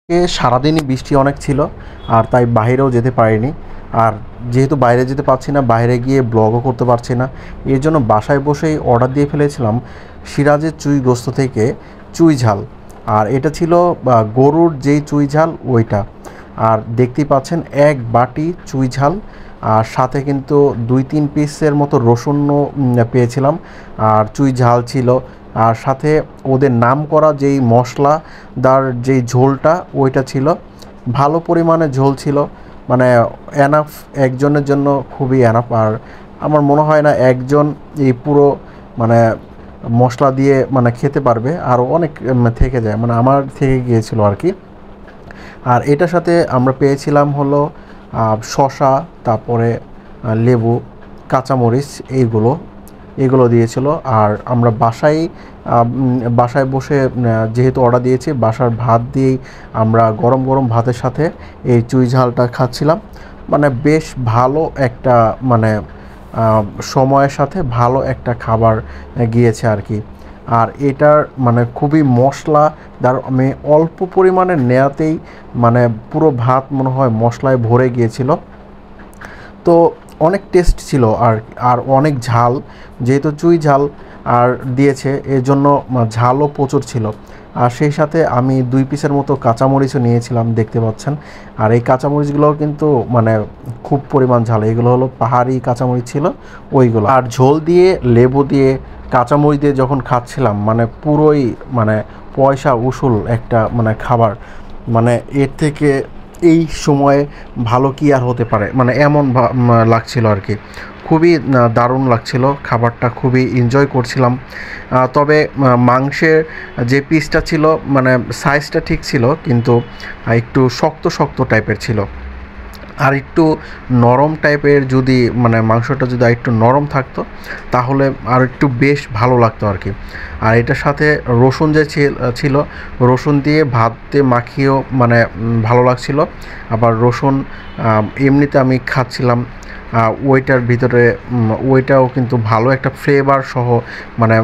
সারাদিনই বৃষ্টি অনেক ছিল আর তাই বাইরেও যেতে পারিনি। আর যেহেতু বাইরে যেতে পারছি না, বাইরে গিয়ে ব্লগও করতে পারছি না, এর জন্য বাসায় বসেই অর্ডার দিয়ে ফেলেছিলাম সিরাজের চুই গোস্ত থেকে চুই ঝাল। আর এটা ছিল গরুর যেই চুই ঝাল ওইটা। আর দেখতেই পাচ্ছেন এক বাটি চুই ঝাল, আর সাথে কিন্তু 2-3 পিসের মতো রসুনও পেয়েছিলাম। আর চুই ঝাল ছিল, আর সাথে ওদের নাম করা যেই মশলাদার যেই ঝোলটা ওইটা ছিল, ভালো পরিমাণে ঝোল ছিল, মানে এনাফ একজনের জন্য, খুবই এনাফ। আর আমার মনে হয় না একজন এই পুরো মানে মশলা দিয়ে মানে খেতে পারবে, আরও অনেক থেকে যায়, মানে আমার থেকে গিয়েছিল আর কি। আর এটার সাথে আমরা পেয়েছিলাম হলো শসা, তারপরে লেবু, কাঁচামরিচ, এগুলো দিয়েছিল। আর আমরা বাসায় বসে যেহেতু অর্ডার দিয়েছি, বাসার ভাত দিয়েই আমরা গরম গরম ভাতের সাথে এই চুই ঝালটা খাচ্ছিলাম। মানে বেশ ভালো একটা মানে সময়ের সাথে ভালো একটা খাবার গিয়েছে আর কি। আর এটার মানে খুবই মশলাদার, আমি অল্প পরিমাণে নেয়াতেই মানে পুরো ভাত মনে হয় মশলায় ভরে গিয়েছিল। তো অনেক টেস্ট ছিল। আর আর অনেক ঝাল, যেহেতু চুই ঝাল আর দিয়েছে এর জন্য ঝালও প্রচুর ছিল। আর সেই সাথে আমি 2 পিসের মতো কাঁচামরিচও নিয়েছিলাম, দেখতে পাচ্ছেন। আর এই কাঁচামরিচগুলোও কিন্তু মানে খুব পরিমাণ ঝাল, এগুলো হলো পাহাড়ি কাঁচামরিচ ছিল ওইগুলো। আর ঝোল দিয়ে, লেবু দিয়ে, কাঁচামরিচ দিয়ে যখন খাচ্ছিলাম, মানে পুরোই মানে পয়সা উসুল একটা মানে খাবার। মানে এর থেকে এই সময়ে ভালো কি আর হতে পারে, মানে এমন লাগছিল আর কি। খুবই দারুণ লাগছিল খাবারটা, খুবই এনজয় করছিলাম। তবে মাংসের যে পিসটা ছিল মানে সাইজটা ঠিক ছিল, কিন্তু একটু শক্ত শক্ত টাইপের ছিল। আর একটু নরম টাইপের যদি মানে মাংসটা যদি একটু নরম থাকতো তাহলে আর একটু বেশ ভালো লাগতো আর কি। আর এটার সাথে রসুন যে ছিল, রসুন দিয়ে ভাতে মাখিয়েও মানে ভালো লাগছিল। আবার রসুন এমনিতে আমি খাচ্ছিলাম, ওইটার ভিতরে ওইটাও কিন্তু ভালো একটা ফ্লেভার সহ, মানে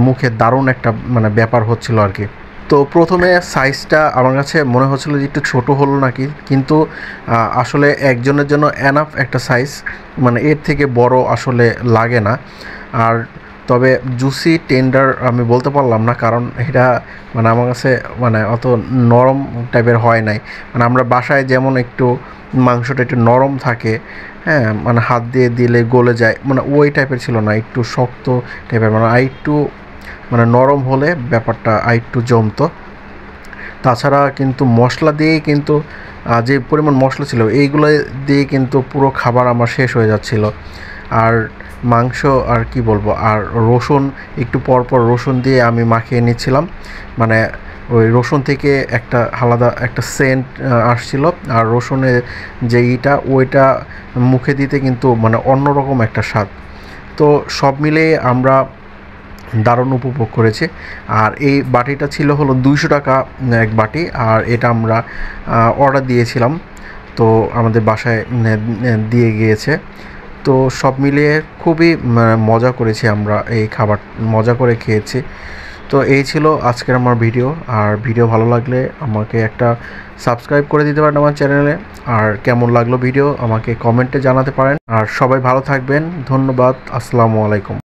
মুখে দারুণ একটা মানে ব্যাপার হচ্ছিল আর কি। তো প্রথমে সাইজটা আমার কাছে মনে হচ্ছিল যে একটু ছোটো হলো নাকি, কিন্তু আসলে একজনের জন্য এনাফ একটা সাইজ, মানে এর থেকে বড় আসলে লাগে না। আর তবে জুসি টেন্ডার আমি বলতে পারলাম না, কারণ এটা মানে আমার কাছে মানে অত নরম টাইপের হয় নাই। মানে আমরা বাসায় যেমন একটু মাংসটা একটু নরম থাকে, হ্যাঁ, মানে হাত দিয়ে দিলে গলে যায়, মানে ওই টাইপের ছিল না, একটু শক্ত টাইপের, মানে একটু মানে নরম হলে ব্যাপারটা আরেকটু জমতো। তাছাড়া কিন্তু মশলা দিয়েই কিন্তু যে পরিমাণ মশলা ছিল এইগুলো দিয়ে কিন্তু পুরো খাবার আমার শেষ হয়ে যাচ্ছিল। আর মাংস আর কি বলবো, আর রসুন একটু পর পর রসুন দিয়ে আমি মাখিয়ে নিচ্ছিলাম, মানে ওই রসুন থেকে একটা আলাদা একটা সেন্ট আসছিল। আর রসুনের যে ওইটা মুখে দিতে কিন্তু মানে অন্যরকম একটা স্বাদ। তো সব মিলিয়ে আমরা দারুণ উপভোগ করেছি। আর এই বাটিটা ছিল হলো 200 টাকা এক বাটি, আর এটা আমরা অর্ডার দিয়েছিলাম, তো আমাদের বাসায় দিয়ে গিয়েছে। তো সব মিলিয়ে খুবই মজা করেছি আমরা, এই খাবার মজা করে খেয়েছি। তো এই ছিল আজকের আমার ভিডিও। আর ভিডিও ভালো লাগলে আমাকে একটা সাবস্ক্রাইব করে দিতে পারেন আমার চ্যানেলে। আর কেমন লাগলো ভিডিও আমাকে কমেন্টে জানাতে পারেন। আর সবাই ভালো থাকবেন, ধন্যবাদ, আসসালামু আলাইকুম।